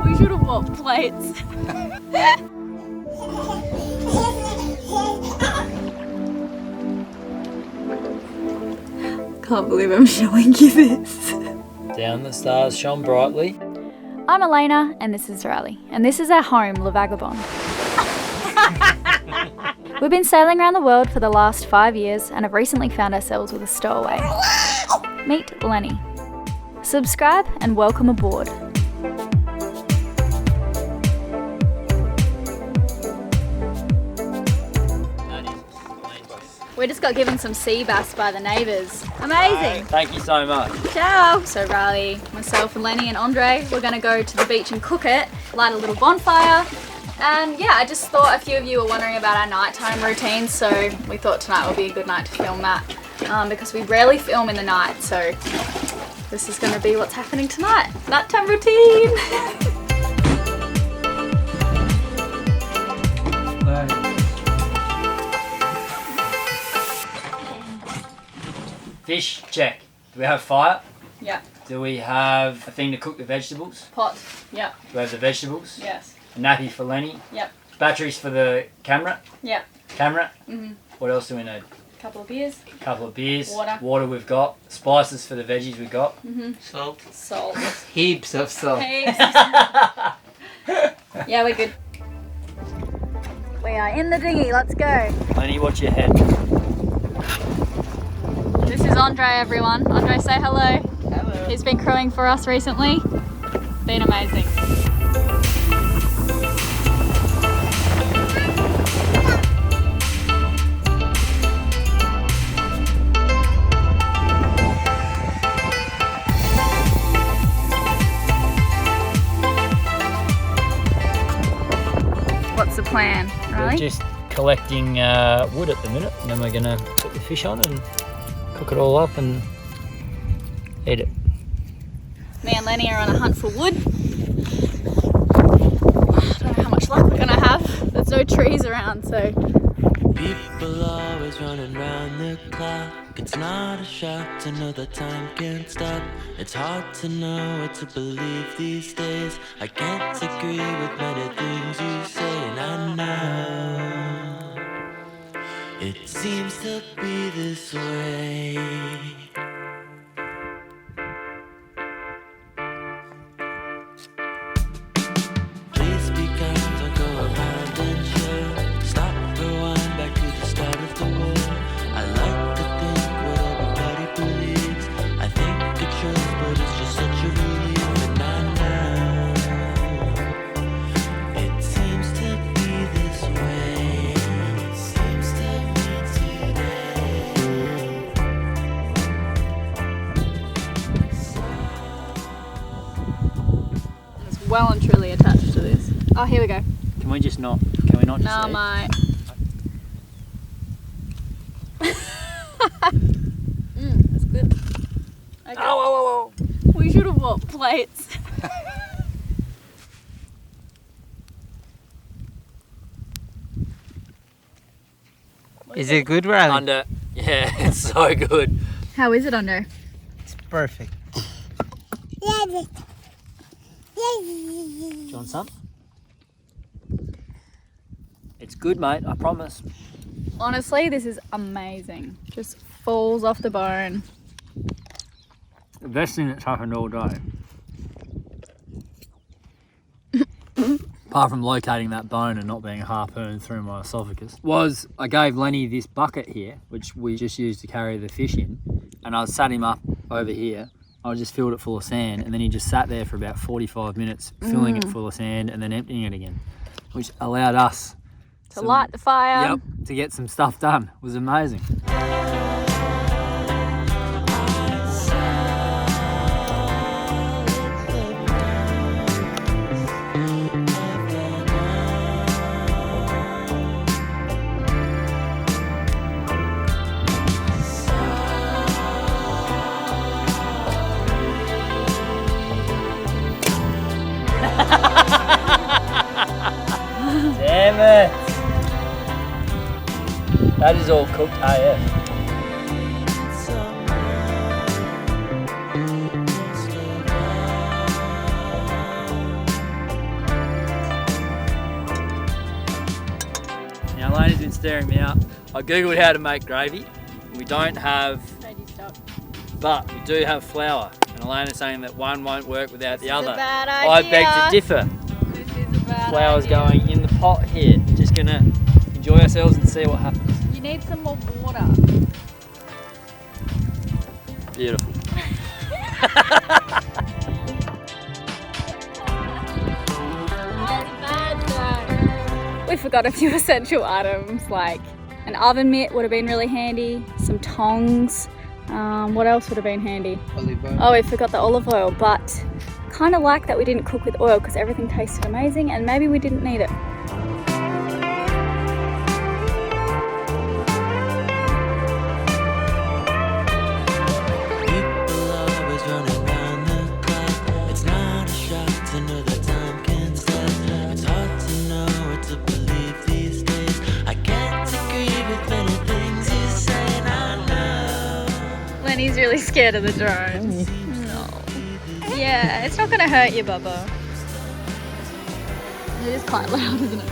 We should have bought plates. Can't believe I'm showing you this. Down the stars shone brightly. I'm Elayna and this is Riley, and this is our home, Le Vagabond. We've been sailing around the world for the last 5 years and have recently found ourselves with a stowaway. Meet Lenny. Subscribe and welcome aboard. We just got given some sea bass by the neighbours. Amazing! Thank you so much. Ciao! So Riley, myself and Lenny and Andre, we're going to go to the beach and cook it, light a little bonfire. And yeah, I just thought a few of you were wondering about our nighttime routine, so we thought tonight would be a good night to film that because we rarely film in the night, so this is going to be what's happening tonight. Nighttime routine! Fish, check. Do we have fire? Yeah. Do we have a thing to cook the vegetables? Pot. Yeah. Do we have the vegetables? Yes. A nappy for Lenny? Yep. Batteries for the camera? Yep. Camera? Mm-hmm. What else do we need? Couple of beers. Couple of beers. Water. Water we've got. Spices for the veggies we've got. Mm-hmm. Salt. Salt. Heaps of salt. Heaps. Yeah, we're good. We are in the dinghy, let's go. Lenny, watch your head. This is Andre, everyone. Andre, say hello. Hello. He's been crewing for us recently. Been amazing. What's the plan, Riley? We're just collecting wood at the minute, and then we're going to put the fish on and cook it all up and eat it. Me and Lenny are on a hunt for wood. I don't know how much luck we're gonna have. There's no trees around, so. People always running round the clock. It's not a shock to know that time can't stop. It's hard to know what to believe these days. I can't agree with many things you say, and I know it seems to be this way. Please be kind, don't go around and share. Stop, rewind back to the start of the war. I like to think what everybody believes. I think it's true, but it's just such a relief. And I know it seems to be this way. It seems to be today. It's well and truly attached to this. Oh, here we go. Can we not just Nah, eat? mate. That's good. Okay. Oh. We should have bought plates. Is it good, Riley? Under. Yeah, it's so good. How is it, Andre? It's perfect. Do you want some? It's good, mate, I promise. Honestly, this is amazing. Just falls off the bone. The best thing that's happened all day, apart from locating that bone and not being harpooned through my esophagus, was I gave Lenny this bucket here, which we just used to carry the fish in, and I sat him up over here. I just filled it full of sand, and then he just sat there for about 45 minutes, filling it full of sand and then emptying it again, which allowed us To light the fire. Yep, to get some stuff done. It was amazing. Damn it! That is all cooked AF. staring me up. I googled how to make gravy. We don't have, but we do have flour. And Elayna's saying that one won't work without the other. bad I beg to differ. This is a bad Flour's idea. going in the pot here. Just gonna enjoy ourselves and see what happens. You need some more water. Beautiful. We forgot a few essential items like an oven mitt would have been really handy, some tongs, what else would have been handy? Olive oil. Oh, we forgot the olive oil, but kind of like that we didn't cook with oil because everything tasted amazing and maybe we didn't need it. People always running round the clock. It's not a shock to know that time can stop. It's hard to know what to believe these days. I can't agree with many things you say, and I know. Lenny's really scared of the drones. No. Yeah, it's not gonna hurt you, Bubba. It is quite loud, isn't it?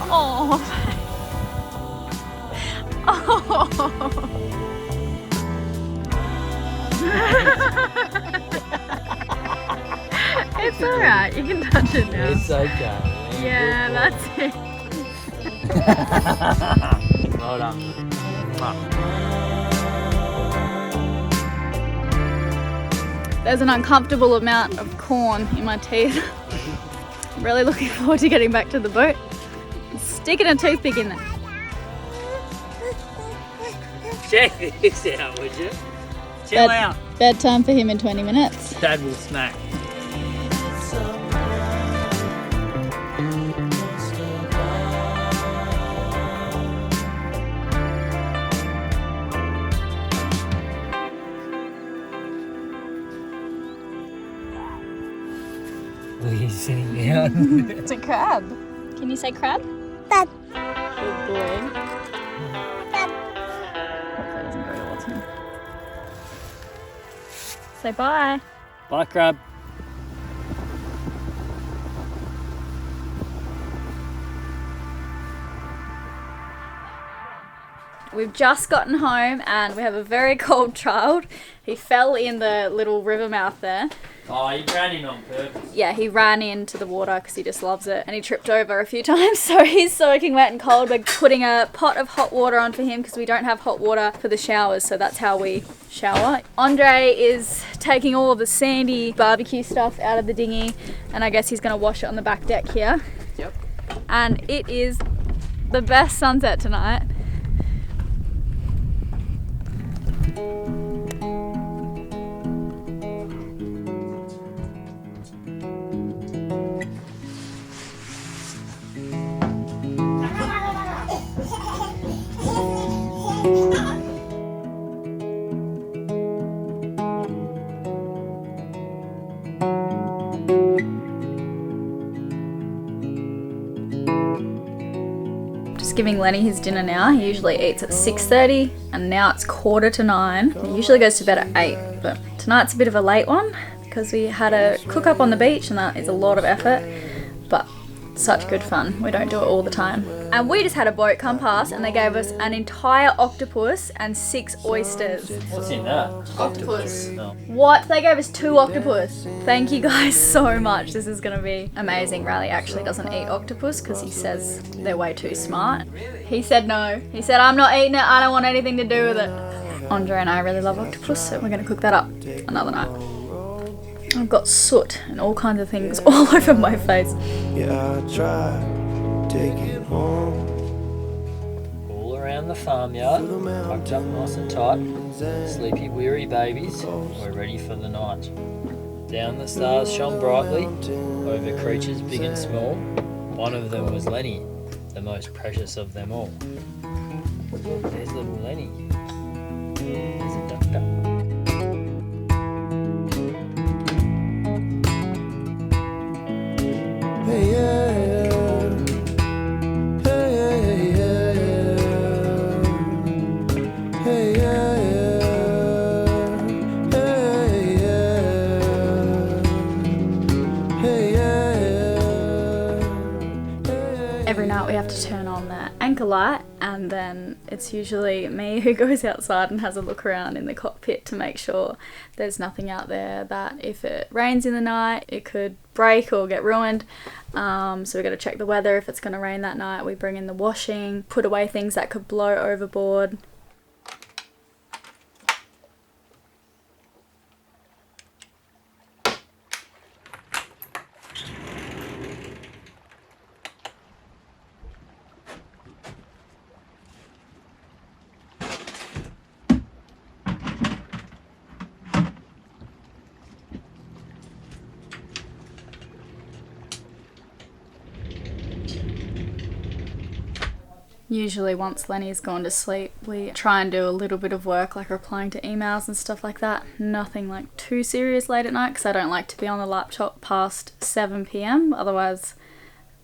Oh. Oh. It's alright, you can touch it now. It's okay. Yeah, that's it. Well done. There's an uncomfortable amount of corn in my teeth. I'm really looking forward to getting back to the boat. Sticking a toothpick in there. Check this out, would you? Chill out. Bedtime for him in 20 minutes. Dad will smack. Look, he's sitting down. It's a crab. Can you say crab? Crab. Good boy. Hopefully it doesn't go towards him. Say bye. Bye, crab. We've just gotten home and we have a very cold child. He fell in the little river mouth there. Oh, you ran in on purpose. Yeah, he ran into the water because he just loves it and he tripped over a few times, so he's soaking wet and cold. We're putting a pot of hot water on for him because we don't have hot water for the showers, so that's how we shower. Andre is taking all of the sandy barbecue stuff out of the dinghy and I guess he's going to wash it on the back deck here. Yep. And it is the best sunset tonight. Giving Lenny his dinner now. He usually eats at 6:30 and now it's 8:45. He usually goes to bed at 8, but tonight's a bit of a late one because we had a cook up on the beach and that is a lot of effort, but such good fun. We don't do it all the time. And we just had a boat come past and they gave us an entire octopus and 6 oysters. What's in that? Octopus. No. What? They gave us 2 octopus. Thank you guys so much. This is gonna be amazing. Riley actually doesn't eat octopus because he says they're way too smart. He said no. He said, I'm not eating it. I don't want anything to do with it. Andre and I really love octopus, so we're gonna cook that up another night. I've got soot and all kinds of things all over my face. Yeah, I tried to take it home. All around the farmyard, tucked up nice and tight. Sleepy, weary babies, we're ready for the night. Down the stars shone brightly, over creatures big and small. One of them was Lenny, the most precious of them all. Look, there's little Lenny. There's a duck duck. Hey, yeah, yeah. Hey, yeah, yeah. Hey, yeah, yeah. Hey, yeah. Hey, yeah, yeah. night we have to turn on the anchor light, and then it's usually me who goes outside and has a look around in the cockpit to make sure there's nothing out there that if it rains in the night it could break or get ruined. So we've got to check the weather. If it's going to rain that night, we bring in the washing, put away things that could blow overboard. Usually once Lenny's gone to sleep, we try and do a little bit of work like replying to emails and stuff like that. Nothing like too serious late at night because I don't like to be on the laptop past 7 PM. Otherwise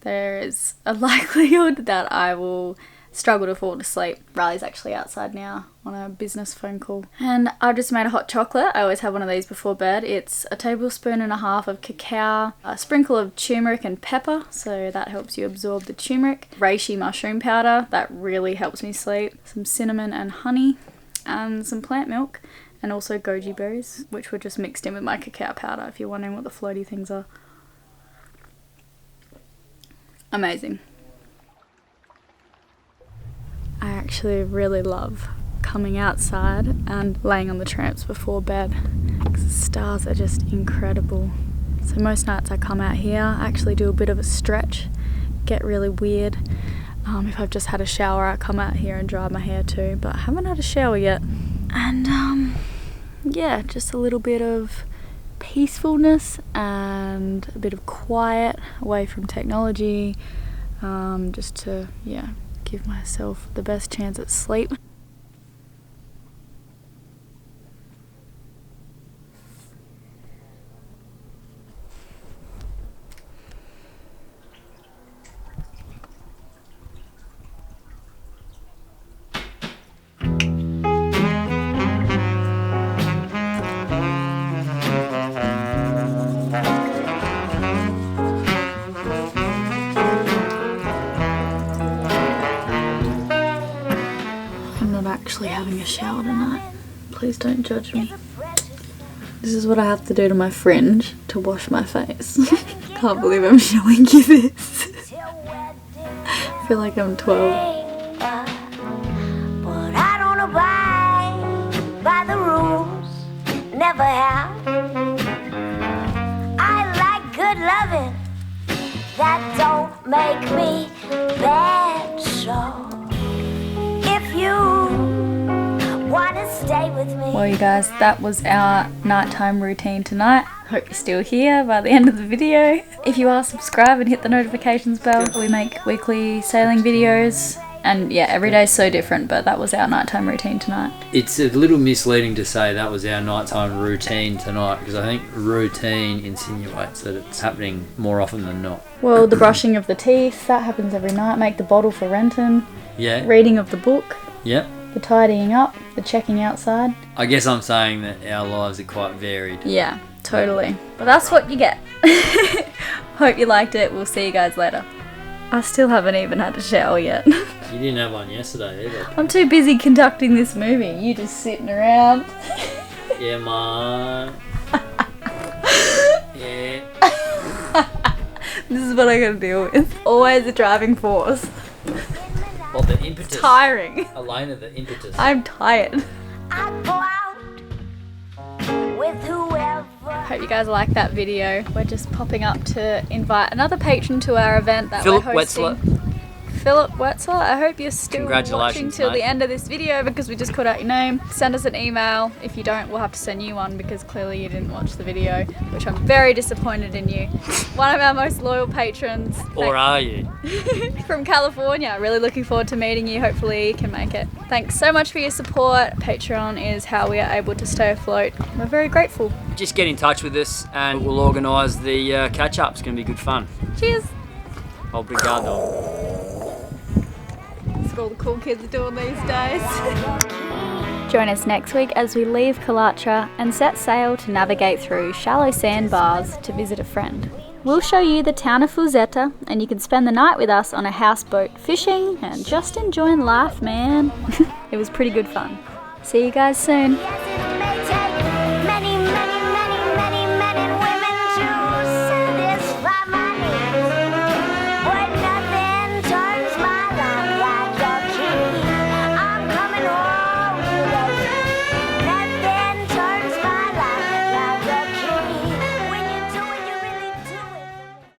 there is a likelihood that I will struggle to fall asleep. Riley's actually outside now on a business phone call. And I've just made a hot chocolate. I always have one of these before bed. It's a tablespoon and a half of cacao, a sprinkle of turmeric and pepper, so that helps you absorb the turmeric. Reishi mushroom powder, that really helps me sleep. Some cinnamon and honey, and some plant milk, and also goji berries, which were just mixed in with my cacao powder, if you're wondering what the floaty things are. Amazing. I actually really love coming outside and laying on the tramps before bed because the stars are just incredible. So most nights I come out here, I actually do a bit of a stretch, get really weird. If I've just had a shower, I come out here and dry my hair too, but I haven't had a shower yet. And yeah, just a little bit of peacefulness and a bit of quiet away from technology, just to, yeah, give myself the best chance at sleep. Actually having a shower tonight. Please don't judge me. This is what I have to do to my fringe to wash my face. Can't believe I'm showing you this. I feel like I'm 12. But I don't abide by the rules, never have. I like good loving that don't make me bad, so if you wanna stay with me. Well, you guys, that was our nighttime routine tonight. Hope you're still here by the end of the video. If you are, subscribe and hit the notifications bell. We make weekly sailing videos, and yeah, every day is so different, but that was our nighttime routine tonight. It's a little misleading to say that was our nighttime routine tonight, because I think routine insinuates that it's happening more often than not. Well, the brushing of the teeth, that happens every night. Make the bottle for Renton. Yeah. Reading of the book. Yep. The tidying up, the checking outside. I guess I'm saying that our lives are quite varied. Yeah, totally. But that's what you get. Hope you liked it. We'll see you guys later. I still haven't even had a shower yet. You didn't have one yesterday either. I'm too busy conducting this movie. You just sitting around. Yeah, man. Yeah. This is what I gotta deal with. Always a driving force. Well, the impetus. Tiring. Elayna, the impetus. I'm tired. I go out with whoever. Hope you guys like that video. We're just popping up to invite another patron to our event that Philipp we're hosting. Wetzler. Philipp Wetzler, I hope you're still Congratulations, watching till mate. the end of this video because we just called out your name. Send us an email. If you don't, we'll have to send you one because clearly you didn't watch the video, which I'm very disappointed in you. One of our most loyal patrons. Or are you? From California. Really looking forward to meeting you. Hopefully you can make it. Thanks so much for your support. Patreon is how we are able to stay afloat. We're very grateful. Just get in touch with us and we'll organise the catch-up. It's going to be good fun. Cheers. Obrigado. That's what all the cool kids are doing these days. Join us next week as we leave Culatra and set sail to navigate through shallow sandbars to visit a friend. we'll show you the town of Fuzeta, and you can spend the night with us on a houseboat fishing and just enjoying life, man. It was pretty good fun. See you guys soon.